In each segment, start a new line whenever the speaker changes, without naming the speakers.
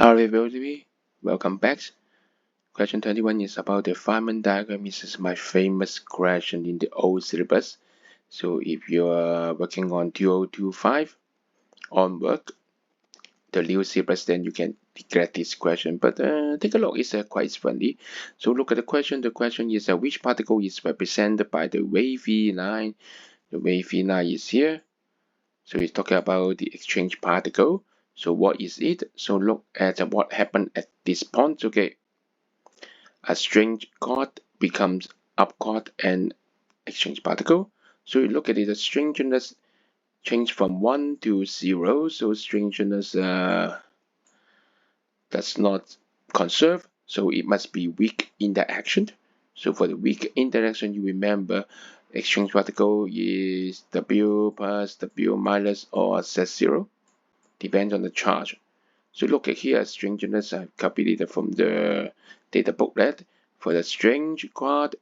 Hello everybody, welcome back. Question 21 is about the Feynman diagram. This is my famous question in the old syllabus. So if you are working on 2025 onward, the new syllabus, then you can get this question. But take a look, it's quite funny. So look at the question. The question is which particle is represented by the wavy line? The wavy line is here. So it's talking about the exchange particle. So what is it? So look at what happened at this point. Okay, a strange chord becomes up chord and exchange particle. So you look at it, the strangeness change from 1 to 0. So strangeness does not conserve. So it must be weak interaction. So for the weak interaction, you remember exchange particle is W plus W minus or Z0. Depends on the charge. So look at here, strangeness. I've copied it from the data booklet. For the strange chord,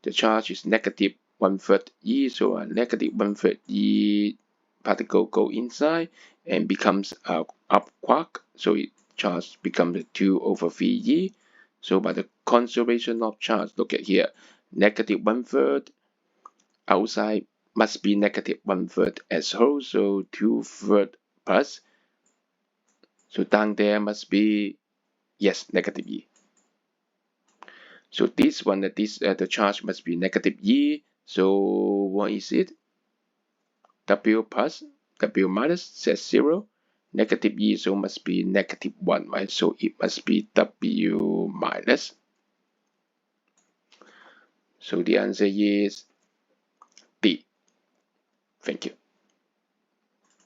the charge is negative 1/3 E. So a negative 1/3 E particle go inside and becomes a up quark. So it charge becomes 2/3 E. So by the conservation of charge, look at here, negative 1/3 outside must be negative 1/3 as whole. So 2/3 plus. So down there must be, yes, negative E. So this one, the charge must be negative E. So what is it? W plus, W minus, Z0, negative E, so must be negative 1, right? So it must be W minus. So the answer is D. Thank you.